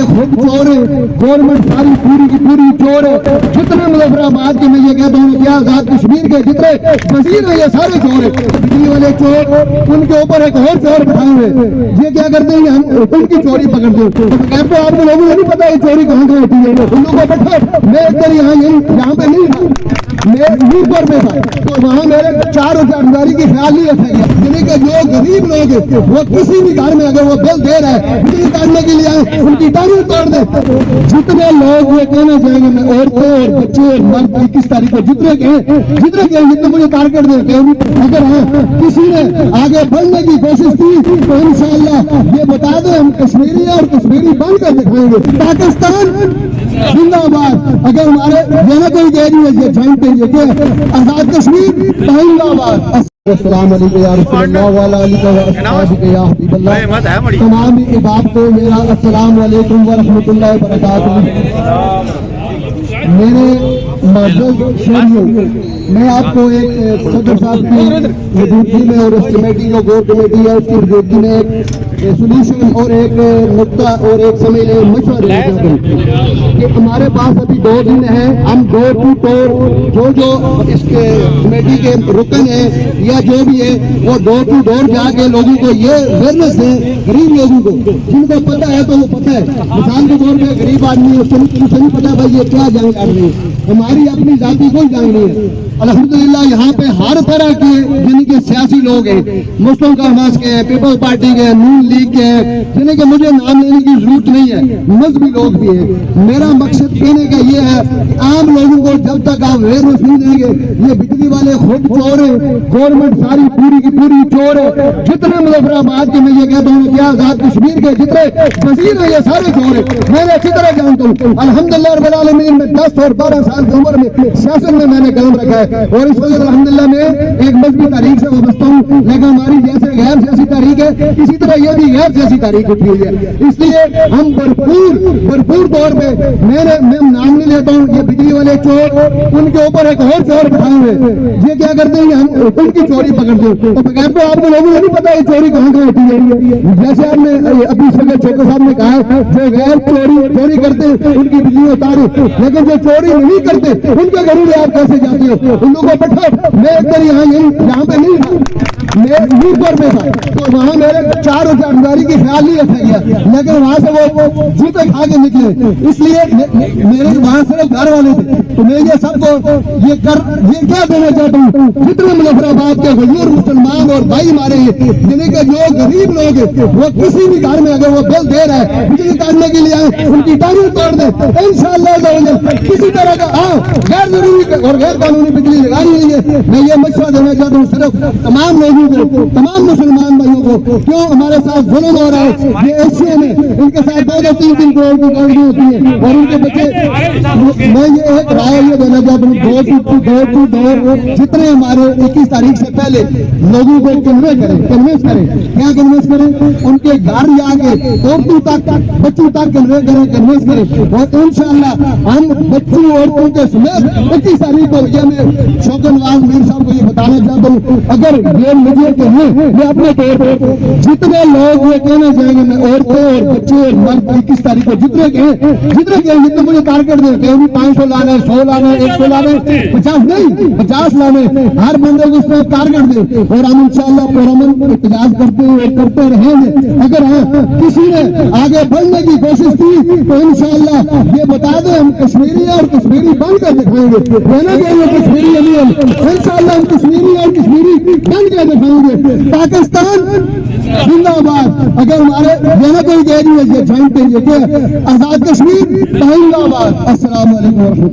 खुद चोर है, गवर्नमेंट सारी पूरी की पूरी चोर है। जितने मुजफ्फराबाद के मैं ये कहता हूँ कि आजाद कश्मीर के जितने वजीर है ये सारे चोर है। बिजली वाले चोर, उनके ऊपर एक और चोर बैठाए हुए, ये क्या करते हैं हम उनकी चोरी पकड़ते हैं। तो कहते हैं आपको लोगों को नहीं पता ये चोरी कहाँ कहाँ होती है, उन लोगों को बैठो। मैं एक बार यहाँ पे नहीं था, मैं यूपर में था, तो वहाँ मेरे 4 औजारदारी की ख्याल नहीं रखा गया। यानी कि जो गरीब लोग हैं वो किसी भी घर में अगर वो बिल दे रहा है बिजली काटने के लिए आए उनकी टांगें तोड़ दे। जितने लोग ये कहना चाहेंगे मैं औरतें और बच्चे और मर्द 21 तारीख को जितने जितने मुझे टारगेट देते हैं, अगर हाँ किसी ने आगे बढ़ने की कोशिश की तो इंशाअल्लाह ये बता दें हम कश्मीरी और कश्मीरी बन कर दिखाएंगे। पाकिस्तान जिंदाबाद। अगर हमारे यहाँ कोई कह रही है ये जानते हैं कि आजाद कश्मीर जिंदाबाद। अस्सलाम वालेकुम या रसूलल्लाह व अला आलिहि व अस्हाबिहि या हबीबल्लाह। तमाम इबाद को मेरा अस्सलाम वालेकुम व रहमतुल्लाहि व बरकातहू। मेरे मर्द शहरियों, मैं आपको एक सदर साहब की मौजूदगी में और उस कमेटी जो गोर कमेटी है उसकी मौजूदगी में एक सोल्यूशन और एक नुक्ता और एक समय ले मशवरा देना चाहते हैं कि हमारे पास अभी 2 दिन है। हम डोर टू डोर जो इसके कमेटी के रुकन है या जो भी है वो डोर टू डोर जाके लोगों को ये अवेयरनेस है, गरीब लोगों को जिनको पता है तो वो पता है। मिसाल के तौर पर गरीब आदमी उसको नहीं पता भाई ये क्या जंग कर रही है, हमारी अपनी जाति कोई जंग नहीं है। अल्हम्दुलिल्लाह यहाँ पे हर तरह के जिनके सियासी लोग हैं, मुस्लिम का हमास के हैं, पीपल्स पार्टी के हैं, नून लीग के हैं, जिन्हें कि मुझे नाम लेने की जरूरत नहीं है, मजहबी लोग भी हैं। मेरा मकसद कहने का ये है कि आम लोगों को जब तक आप अवेयरनेस नहीं देंगे, ये बिजली वाले खुद चोर है, गवर्नमेंट सारी पूरी की पूरी चोर है। जितने मुजफ्फराबाद के मैं ये कहता हूँ कि आजाद कश्मीर के जितने वजीर है ये सारे चोर है। मैं अच्छी तरह जानता हूँ अल्हम्दुलिल्लाह रब्बिल आलमीन में 10 और 12 साल की उम्र में सियासत में मैंने कदम रखा है और इस वक्त अल्हम्दुलिल्लाह में एक मजहबी तारीख से वाबस्ता हूँ। लेकिन हमारी जैसे गैर सियासी तारीख है इसी तरह ये भी गैर सियासी तारीख उठी हुई है, इसलिए हम भरपूर तौर पे मैं नाम नहीं लेता हूँ। ये बिजली वाले चोर, उनके ऊपर एक और चोर बैठाए हुए, ये क्या करते हैं हम उनकी चोरी पकड़ते हैं। तो बगैर तो आपको लोगों को नहीं पता ये चोरी कहाँ कहाँ होती है। जैसे आपने अभी सगे छोटे साहब ने कहा जो गैर चोरी करते हैं उनकी बिजली उतारो, लेकिन जो चोरी नहीं करते उनके घरों में आप कैसे जाते हो, उन लोगों को बैठो। मैं एक बार यहाँ पे नहीं था, मैं यूपर में था, तो वहाँ मेरे 4 औजारदारी की ख्याल नहीं रखा गया, लेकिन वहाँ से वो जूते खा के निकले, इसलिए मेरे वहाँ सिर्फ घर वाले थे। तो मैं ये सबको ये क्या देना चाहता हूँ, जितने मुजफ्फराबाद के हुजूर मुसलमान और भाई हमारे जिन्हें के जो गरीब लोग हैं वो किसी भी घर में अगर वो बिल दे रहा है बिजली काटने के लिए आए उनकी टांगें तोड़ दे इंशाअल्लाह। किसी तरह का गैर जरूरी और गैर कानूनी बिजली लगानी नहीं है। मैं ये मशवरा देना चाहता हूँ सिर्फ तमाम लोगों को, तमाम मुसलमान भाइयों को, क्यों हमारे साथ जुल्म हो रहा है। ये एशिया में इनके साथ 2-3 करोड़ की गाड़ी होती है और उनके बच्चे। मैं ये एक राय ये देना चाहता हूँ, डोर टू डोर जितने हमारे 21 तारीख से पहले लोगों को कन्वेंस करें। क्या कन्वेंस करें? उनके घर जाके औरतों तक बच्चों तक कन्वेंस करें और इंशाअल्लाह हम बच्चों औरतों के समेत 21 तारीख को ये मैं शौकत नवाज मीर साहब को ये बताना चाहता हूँ। अगर ये मुझे कहें मैं अपने तौर पर जितने लोग ये कहना चाहेंगे मैं औरतें और बच्चे और मर्द 21 तारीख को जितने जितने मुझे टारगेट देते हैं 500 लाने, 100 लाने, 100 लाने, 50 नहीं 50 लाने, हर बंदे को उसमें टारगेट दे और हम इंशाअल्लाह पुरअमन एहतजाज करते रहेंगे। अगर किसी ने आगे बढ़ने की कोशिश की तो इंशाअल्लाह ये बता दें हम कश्मीरी और कश्मीरी बन कर दिखाएंगे। कहना चाहिए कश्मीरी अली इंशाअल्लाह हम कश्मीरी और कश्मीरी बन कर दिखाएंगे। पाकिस्तान जिंदाबाद। अगर हमारे यहाँ कोई कह रही है ये जानते हैं कि आजाद कश्मीर जिंदाबाद। अस्सलाम वालेकुम।